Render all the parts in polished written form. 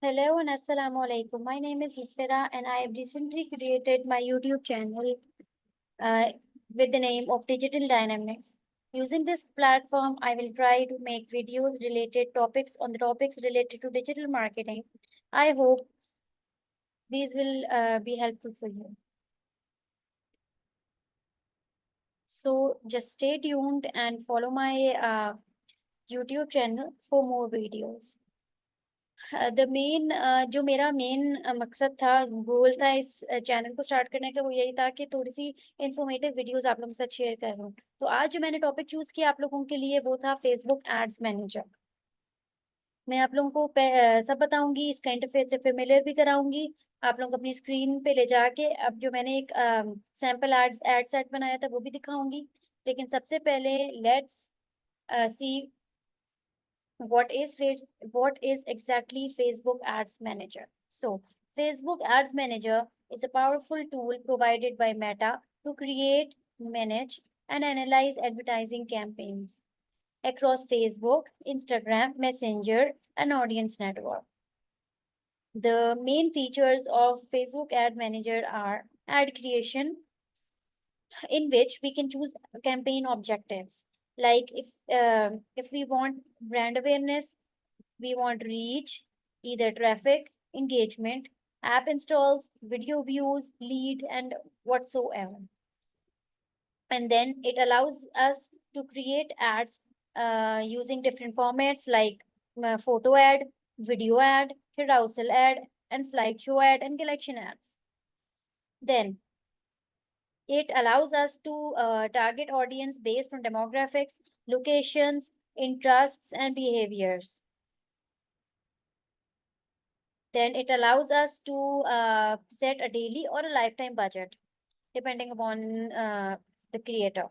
Hello and Assalamu alaikum. My name is Musfira and I have recently created my YouTube channel uh, with the name of Digital Dynamics. Using this platform, I will try to make videos related topics on the topics related to digital marketing. I hope these will be helpful for you. So just stay tuned and follow my YouTube channel for more videos. The main जो मेरा main मकसद था, गोल था इस channel को start करने का, वो यही था कि थोड़ी सी इंफॉर्मेटिव वीडियोस आप लोगों के साथ शेयर कर रहा हूँ। तो आज जो मैंने टॉपिक चूज किया आप लोगों के लिए वो था फेसबुक एड्स मैनेजर। मैं आप लोगों को सब बताऊंगी, इसका इंटरफेस से फेमिलियर भी कराऊंगी। आप लोग अपनी स्क्रीन पे ले जाके अब जो मैंने एक सैम्पल एड सेट बनाया था वो भी दिखाऊंगी। लेकिन सबसे पहले let's see what is exactly Facebook Ads Manager. So, Facebook Ads Manager is a powerful tool provided by Meta to create, manage, and analyze advertising campaigns across Facebook, Instagram, Messenger, and Audience Network. The main features of Facebook Ad Manager are ad creation, in which we can choose campaign objectives. Like if we want brand awareness, we want reach, either traffic, engagement, app installs, video views, lead, and whatsoever. And then it allows us to create ads using different formats like photo ad, video ad, carousel ad, and slideshow ad, and collection ads. Then it allows us to target audience based on demographics, locations, interests, and behaviors. Then it allows us to set a daily or a lifetime budget depending upon the creator.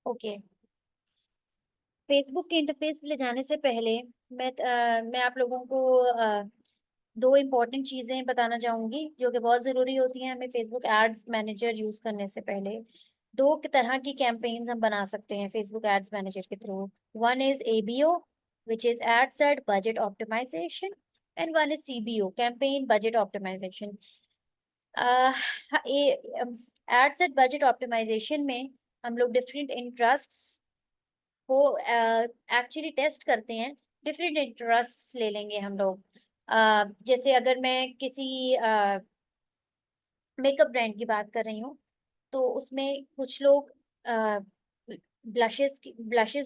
Okay, Facebook के interface पे ले जाने से पहले मैं आप लोगों को दो इम्पोर्टेंट चीजें बताना चाहूंगी जो कि बहुत जरूरी होती हैं हमें फेसबुक एड्स मैनेजर यूज करने से पहले। दो तरह की कैंपेन्स हम बना सकते हैं फेसबुक एड्स मैनेजर के थ्रू। One is ABO, which is ad set budget optimization, and one is CBO, campaign budget optimization. Ad set budget optimization में हम लोग डिफरेंट इंटरेस्ट्स को एक्चुअली टेस्ट करते हैं। डिफरेंट इंटरेस्ट्स ले लेंगे हम लोग। जैसे अगर मैं किसी मेकअप ब्रांड की बात कर रही हूँ तो उसमें कुछ लोग ब्लशेस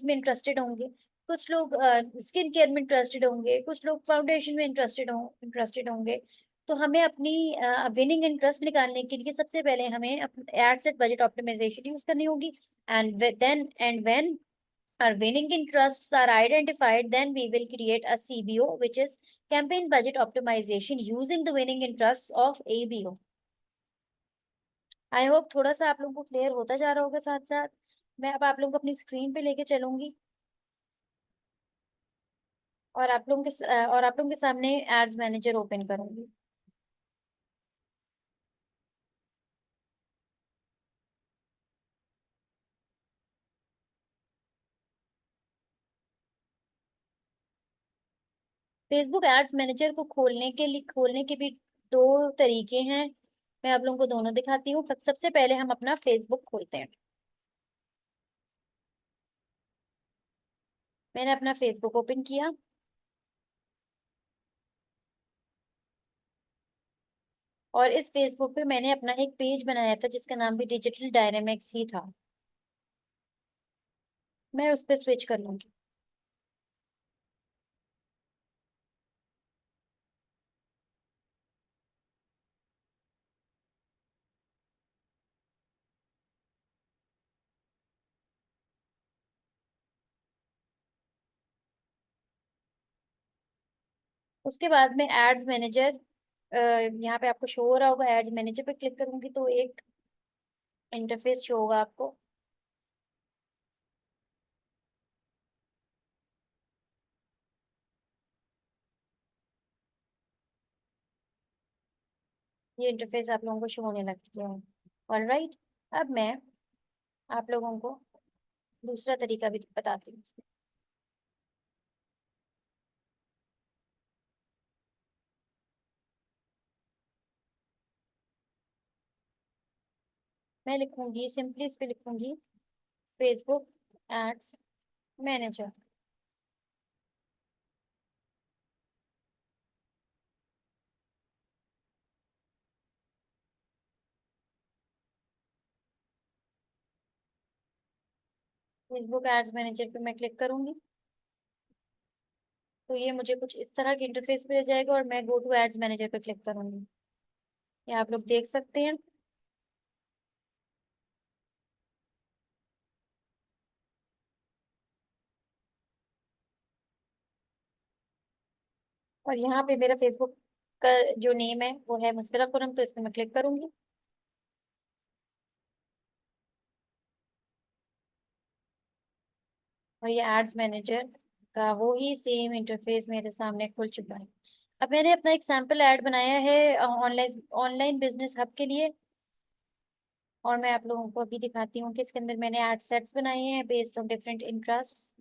में इंटरेस्टेड होंगे, कुछ लोग स्किन केयर में इंटरेस्टेड होंगे, कुछ लोग फाउंडेशन में इंटरेस्टेड होंगे। तो हमें अपनी विनिंग इंटरेस्ट निकालने के लिए सबसे पहले हमें ad set budget optimization use करनी होगी। And when our winning interests are identified, then we will create a CBO, which is campaign budget optimization using the winning interests of ABO. I hope थोड़ा सा आप लोगों को clear होता जा रहा होगा। साथ साथ मैं अब आप लोगों को अपनी स्क्रीन पे लेके चलूंगी और और आप लोगों के सामने एड्स मैनेजर ओपन करूंगी। फेसबुक एड्स मैनेजर को खोलने के भी दो तरीके हैं। मैं आप लोगों को दोनों दिखाती हूँ। सबसे पहले हम अपना फेसबुक खोलते हैं। मैंने अपना फेसबुक ओपन किया और इस फेसबुक पे मैंने अपना एक पेज बनाया था जिसका नाम भी डिजिटल डायनेमिक्स ही था। मैं उस पर स्विच कर लूंगी। उसके बाद में एड्स मैनेजर, यहाँ पे आपको शो हो रहा होगा। एड्स मैनेजर पे क्लिक करूंगी तो एक इंटरफेस शो होगा आपको। ये इंटरफेस आप लोगों को शो होने लग गया है। ऑलराइट, अब मैं आप लोगों को दूसरा तरीका भी बताती हूँ इसमें। मैं लिखूंगी सिंपली, इस पे लिखूंगी Facebook ads manager. Facebook ads manager पे मैं क्लिक करूंगी तो ये मुझे कुछ इस तरह के इंटरफेस पे ले जाएगा और मैं गो टू एड्स मैनेजर पे क्लिक करूंगी। ये आप लोग देख सकते हैं। और यहाँ पे मेरा फेसबुक का जो नेम है वो है मुस्फिरा खुरम, तो इस पे मैं क्लिक करूंगी। और ये एड्स मैनेजर का वो ही सेम इंटरफेस मेरे सामने खुल चुका है। अब मैंने अपना एक सैम्पल ऐड बनाया है ऑनलाइन ऑनलाइन बिजनेस हब के लिए, और मैं आप लोगों को अभी दिखाती हूँ कि इसके अंदर मैंने एड सेट्स बनाए हैं based on different interests.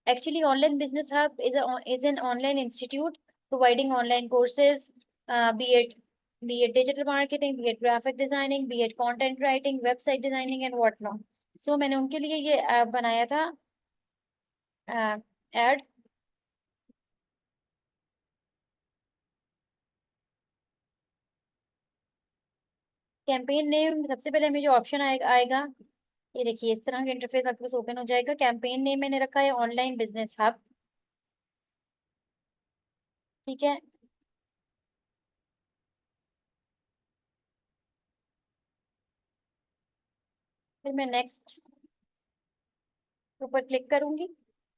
Actually, Online Business Hub is an online institute providing online courses, be it digital marketing, be it graphic designing, be it content writing, website designing, and whatnot. So मैंने उनके लिए ये app बनाया था add. Campaign name सबसे पहले हमें जो ऑप्शन आएगा, ये देखिए इस तरह का इंटरफेस आपके पास ओपन हो जाएगा। कैंपेन नेम मैंने रखा है ऑनलाइन बिजनेस हब। ठीक है। फिर मैं नेक्स्ट ऊपर क्लिक करूंगी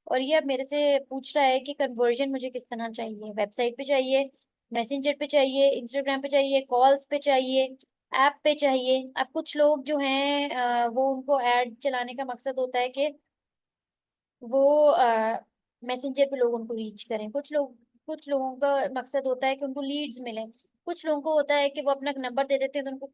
और ये अब मेरे से पूछ रहा है कि कन्वर्जन मुझे किस तरह चाहिए, वेबसाइट पे चाहिए, मैसेंजर पे चाहिए, इंस्टाग्राम पे चाहिए, कॉल्स पे चाहिए, ऐप पे चाहिए। अब कुछ लोग जो हैं वो उनको ऐड चलाने का मकसद होता है कि वो मैसेंजर पे लोग उनको रीच करें। कुछ लोगों का मकसद होता है कि उनको लीड्स मिले। कुछ लोगों को होता है कि वो अपना नंबर दे देते हैं तो उनको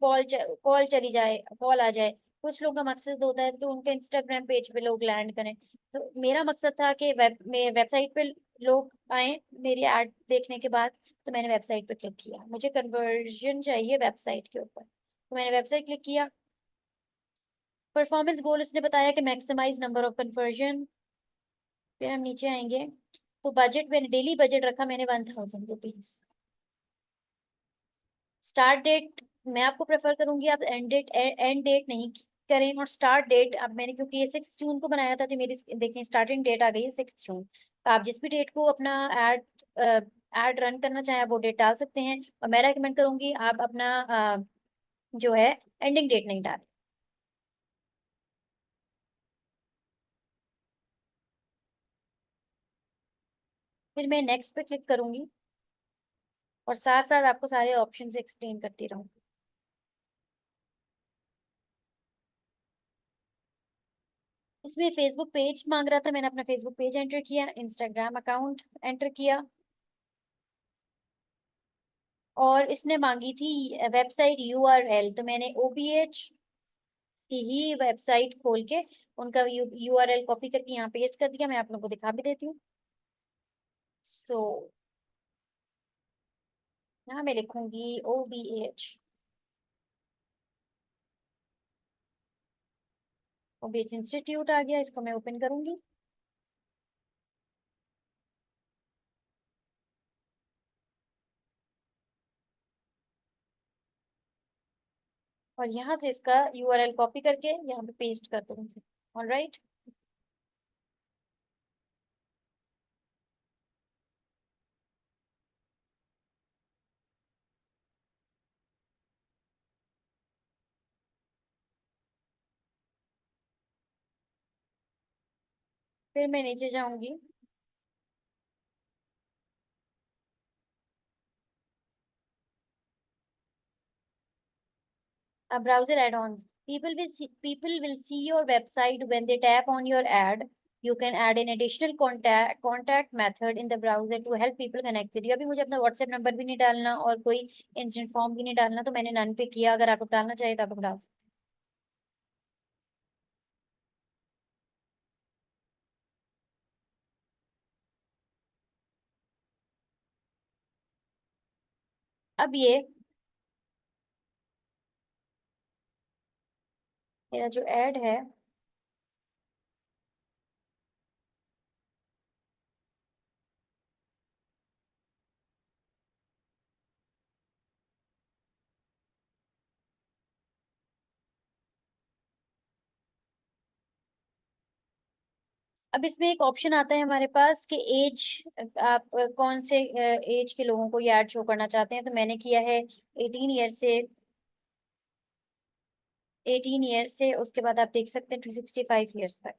कॉल चली जाए, कॉल आ जाए। कुछ लोगों का मकसद होता है कि उनके इंस्टाग्राम पेज पे लोग लैंड करें। तो मेरा मकसद था कि वेबसाइट पे लोग आए मेरी ऐड देखने के बाद। तो मैंने वेबसाइट पे क्लिक किया, मुझे कन्वर्जन चाहिए वेबसाइट के ऊपर, तो मैंने वेबसाइट क्लिक किया। परफॉर्मेंस गोल इसने बताया कि मैक्सिमाइज नंबर ऑफ कन्वर्जन। फिर हम नीचे आएंगे तो बजट, मैंने डेली बजट रखा मैंने 1000 रुपीज। स्टार्ट डेट मैं आपको प्रेफर करूंगी आप एंड डेट नहीं करें, और स्टार्ट डेट अब मैंने क्योंकि ये 6 जून को बनाया था तो मेरी देखिए स्टार्टिंग डेट आ गई है 6 जून। तो आप जिस भी डेट को अपना एड एड रन करना चाहें आप वो डेट डाल सकते हैं, और मैं रेकमेंड करूंगी आप अपना जो है एंडिंग डेट नहीं डालें। फिर मैं नेक्स्ट पे क्लिक करूंगी और साथ साथ आपको सारे ऑप्शन एक्सप्लेन करती रहूंगी। इसमें फेसबुक पेज मांग रहा था, मैंने अपना फेसबुक पेज एंटर किया, इंस्टाग्राम अकाउंट एंटर किया, और इसने मांगी थी वेबसाइट यूआरएल। तो मैंने ओबीएच की ही वेबसाइट खोल के उनका यूआरएल कॉपी करके यहाँ पेस्ट कर दिया। मैं आप लोगों को दिखा भी देती हूँ। सो यहाँ मैं लिखूंगी ओबीएच। ओबीएच इंस्टीट्यूट आ गया, इसको मैं ओपन करूंगी। और यहाँ से इसका यूआरएल कॉपी करके यहाँ पे पेस्ट कर दूंगी। ऑलराइट। फिर मैं नीचे जाऊंगी। Browser add-ons. People will see your website when they tap on your ad. You can add an additional contact method in the browser to help people connect with you. अभी मुझे अपना WhatsApp number भी नहीं डालना और कोई instant form भी नहीं डालना, तो मैंने नन पे किया। अगर आप लोग डालना चाहिए तो आप लोग डाल सकते अब ये मेरा जो ऐड है, अब इसमें एक ऑप्शन आता है हमारे पास कि एज, आप कौन से एज के लोगों को ये ऐड शो करना चाहते हैं। तो मैंने किया है 18 ईयर से, 18 ईयर से उसके बाद आप देख सकते हैं 365 ईयर्स तक।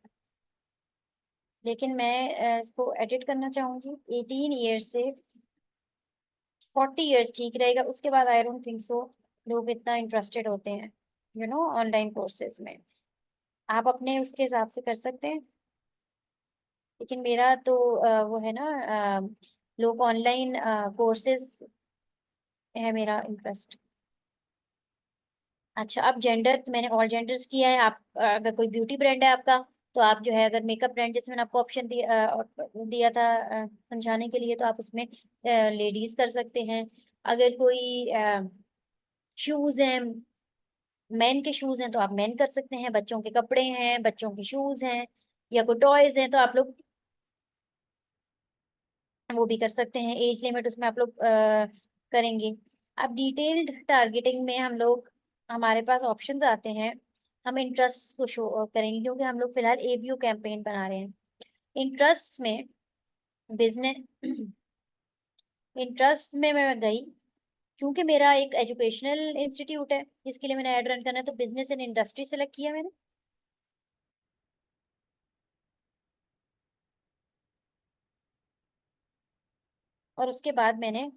लेकिन मैं इसको एडिट करना चाहूंगी, 18 ईयर से 40 ईयर्स ठीक रहेगा। उसके बाद आई डोंट थिंक सो लोग इतना इंटरेस्टेड होते हैं ऑनलाइन कोर्सेज में। आप अपने उसके हिसाब से कर सकते हैं, लेकिन मेरा तो वो है ना, लोग ऑनलाइन कोर्सेज है मेरा इंटरेस्ट। अच्छा, अब जेंडर तो मैंने ऑल जेंडर्स किया है। आप अगर कोई ब्यूटी ब्रांड है आपका, तो आप जो है अगर मेकअप ब्रांड, जैसे मैंने आपको ऑप्शन दिया था समझाने के लिए, तो आप उसमें लेडीज कर सकते हैं। अगर कोई शूज हैं, मेन के शूज हैं, तो आप मेन कर सकते हैं। बच्चों के कपड़े हैं, बच्चों के शूज हैं, या कोई टॉयज हैं, तो आप लोग वो भी कर सकते हैं। एज लिमिट उसमें आप लोग करेंगे। अब डिटेल्ड टारगेटिंग में हम लोग, हमारे पास ऑप्शंस आते हैं। हम इंटरेस्ट को शो करेंगे, क्योंकि हम लोग फिलहाल एबीओ कैंपेन बना रहे हैं। इंटरेस्ट में बिजनेस इंटरेस्ट में मैं गई, क्योंकि मेरा एक एजुकेशनल इंस्टीट्यूट है जिसके लिए मैंने ऐड रन करना है, तो बिजनेस एंड इंडस्ट्री सेलेक्ट किया मैंने। और उसके बाद मैंने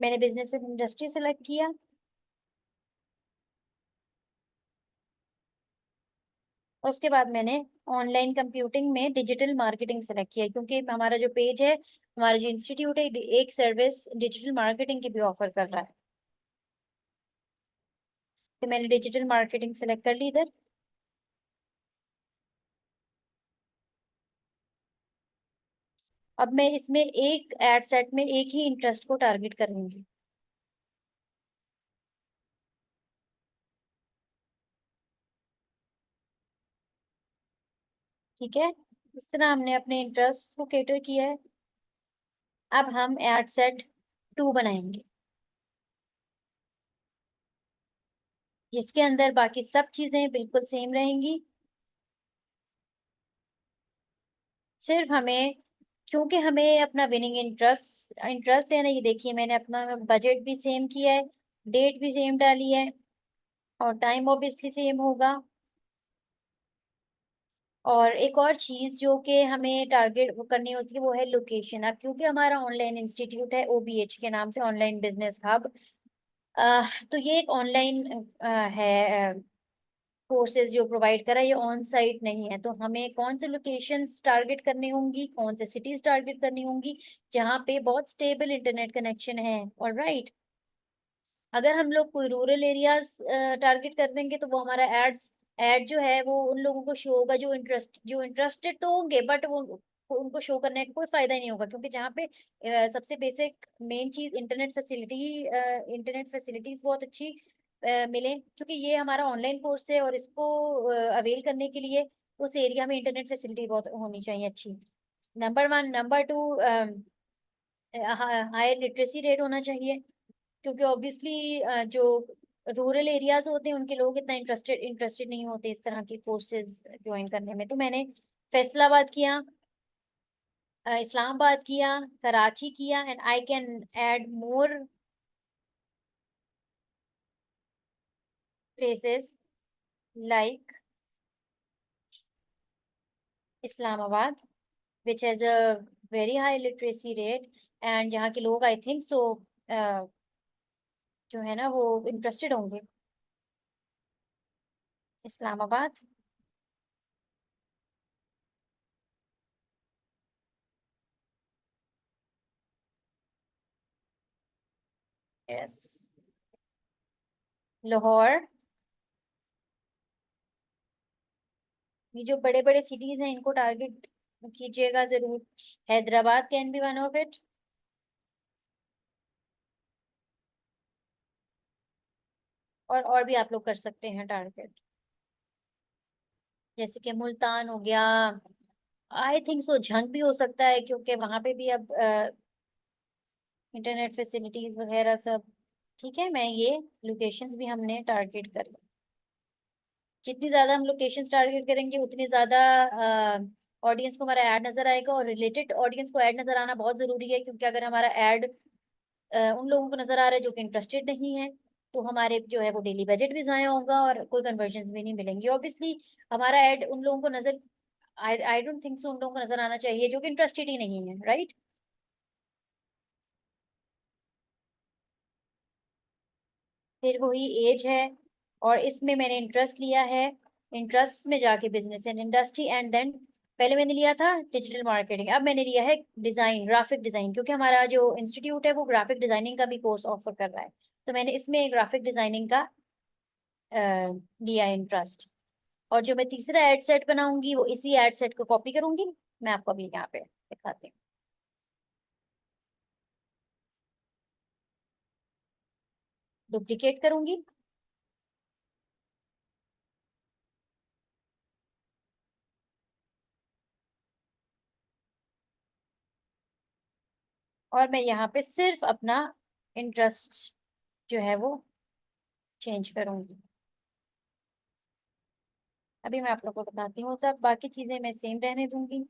बिजनेस एंड इंडस्ट्री सेलेक्ट किया। और उसके बाद मैंने ऑनलाइन कंप्यूटिंग में डिजिटल मार्केटिंग सेलेक्ट किया, क्योंकि हमारा जो पेज है, हमारा जो इंस्टीट्यूट है, एक सर्विस डिजिटल मार्केटिंग की भी ऑफर कर रहा है। तो मैंने डिजिटल मार्केटिंग सेलेक्ट कर ली इधर। अब मैं इसमें एक एड सेट में एक ही इंटरेस्ट को टारगेट करूंगी। ठीक है, इस तरह हमने अपने इंटरेस्ट को कैटर किया है। अब हम एड सेट 2 बनाएंगे, जिसके अंदर बाकी सब चीजें बिल्कुल सेम रहेंगी। सिर्फ हमें, क्योंकि हमें अपना विनिंग इंटरेस्ट इंटरेस्ट है ना, ये देखिए मैंने अपना बजट भी सेम किया है, डेट भी सेम डाली है, और टाइम ऑब्वियसली सेम होगा। और एक और चीज जो कि हमें टारगेट करनी होती है, वो है लोकेशन। अब क्योंकि हमारा ऑनलाइन इंस्टीट्यूट है, ओबीएच के नाम से, ऑनलाइन बिजनेस हब, तो ये एक ऑनलाइन है कोर्सेज जो प्रोवाइड करा, ये ऑन साइट नहीं है। तो हमें कौन से लोकेशंस टारगेट करनी होंगी, कौन से सिटीज टारगेट करनी होंगी, जहाँ पे बहुत स्टेबल इंटरनेट कनेक्शन है। और राइट, अगर हम लोग कोई रूरल एरियाज टारगेट कर देंगे, तो वो हमारा एड जो है वो उन लोगों को शो होगा जो इंटरेस्टेड तो होंगे, बट वो उनको शो करने का कोई फायदा ही नहीं होगा, क्योंकि जहाँ पे सबसे बेसिक मेन चीज इंटरनेट फैसिलिटीज बहुत अच्छी मिले, क्योंकि ये हमारा ऑनलाइन कोर्स है, और इसको अवेल करने के लिए उस एरिया में इंटरनेट फैसिलिटी बहुत होनी चाहिए अच्छी। Number 1, number 2, higher literacy rate होना चाहिए, क्योंकि ऑब्वियसली जो रूरल एरियाज होते हैं, उनके लोग इतना इंटरेस्टेड नहीं होते इस तरह के कोर्सेज ज्वाइन करने में। तो मैंने फैसलाबाद किया, इस्लामाबाद किया, कराची किया, and I can add more places like Islamabad, which has a very high literacy rate, and जहाँ के लोग आई थिंक सो जो है ना वो इंटरेस्टेड होंगे। इस्लामाबाद। यस, लाहौर। ये जो बड़े बड़े सिटीज हैं इनको टारगेट कीजिएगा जरूर। Hyderabad can be one of it. और भी आप लोग कर सकते हैं टारगेट, जैसे कि मुल्तान हो गया। आई थिंक सो झंग भी हो सकता है, क्योंकि वहां पे भी अब इंटरनेट फैसिलिटीज वगैरह सब ठीक है। मैं ये लोकेशंस भी हमने टारगेट कर ली। जितनी ज्यादा हम लोकेशंस टारगेट करेंगे उतनी ज्यादा ऑडियंस को हमारा ऐड नजर आएगा, और रिलेटेड ऑडियंस को ऐड नजर आना बहुत जरूरी है, क्योंकि अगर हमारा ऐड उन लोगों को नजर आ रहा है जो कि इंटरेस्टेड नहीं है, तो हमारे जो है वो डेली बजट भी जाया होगा और कोई कन्वर्जन भी नहीं मिलेंगी ऑब्वियसली। हमारा ऐड उन लोगों को नजर, आई डोंट थिंक सो उन लोगों को नजर आना चाहिए जो कि इंटरेस्टेड ही नहीं है, राइट। फिर वही एज है, और इसमें मैंने इंटरेस्ट लिया है। इंटरेस्ट में जाके business and industry, and then पहले मैंने लिया था डिजिटल मार्केटिंग, अब मैंने लिया है डिजाइन, ग्राफिक डिजाइन, क्योंकि हमारा जो इंस्टीट्यूट है वो ग्राफिक डिजाइनिंग का भी कोर्स ऑफर कर रहा है। तो मैंने इसमें ग्राफिक डिजाइनिंग का लिया इंटरेस्ट। और जो मैं तीसरा एड सेट बनाऊंगी वो इसी एड सेट को कॉपी करूंगी। मैं आपको अभी यहाँ पे दिखाती हूँ। डुप्लीकेट करूंगी, और मैं यहाँ पे सिर्फ अपना इंटरेस्ट जो है वो चेंज करूंगी। अभी मैं आप लोग को बताती हूँ, सब बाकी चीजें मैं सेम रहने दूंगी।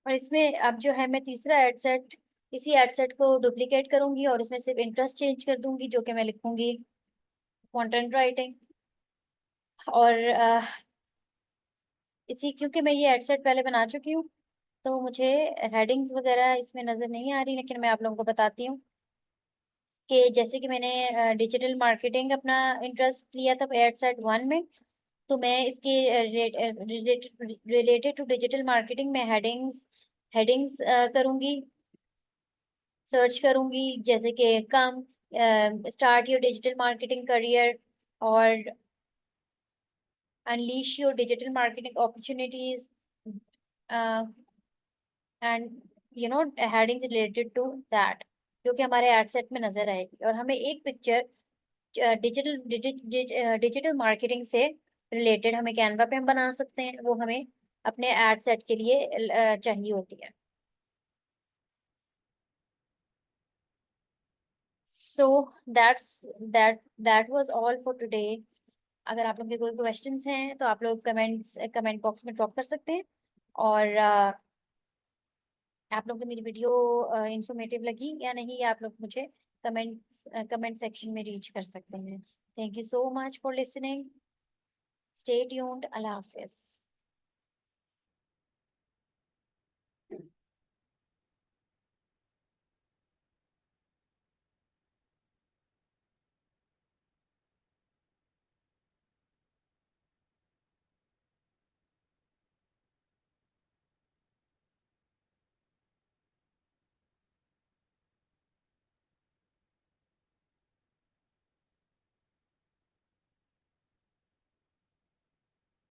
और इसमें अब जो है मैं तीसरा एड सेट, इसी एड सेट को डुप्लीकेट करूंगी और इसमें सिर्फ इंटरेस्ट चेंज कर दूंगी, जो कि मैं लिखूंगी कंटेंट राइटिंग। और इसी, क्योंकि मैं ये एड सेट पहले बना चुकी हूँ, तो मुझे हेडिंग्स वगैरह इसमें नजर नहीं आ रही, लेकिन मैं आप लोगों को बताती हूँ कि जैसे कि मैंने डिजिटल मार्केटिंग अपना इंटरेस्ट लिया था एड सेट वन में, तो मैं इसके रिलेटेड टू डिजिटल मार्केटिंग में हेडिंग्स हेडिंग्स करूंगी, सर्च करूंगी, जैसे कि come start your digital marketing career, और unleash your digital marketing opportunities, and headings related to that, जो कि हमारे एड सेट में नजर आएगी। और हमें एक पिक्चर डिजिटल डिजिटल मार्केटिंग से रिलेटेड हमें कैनवा पे हम बना सकते हैं, वो हमें अपने एड सेट के लिए चाहिए होती है। So that was all for today. अगर आप लोग के कोई क्वेश्चंस हैं तो आप लोग कमेंट बॉक्स में ड्रॉप कर सकते हैं। और आप लोग को मेरी वीडियो इंफॉर्मेटिव लगी या नहीं, आप लोग मुझे कमेंट सेक्शन में रीच कर सकते हैं। Thank you so much for listening. Stay tuned. Allah Hafiz.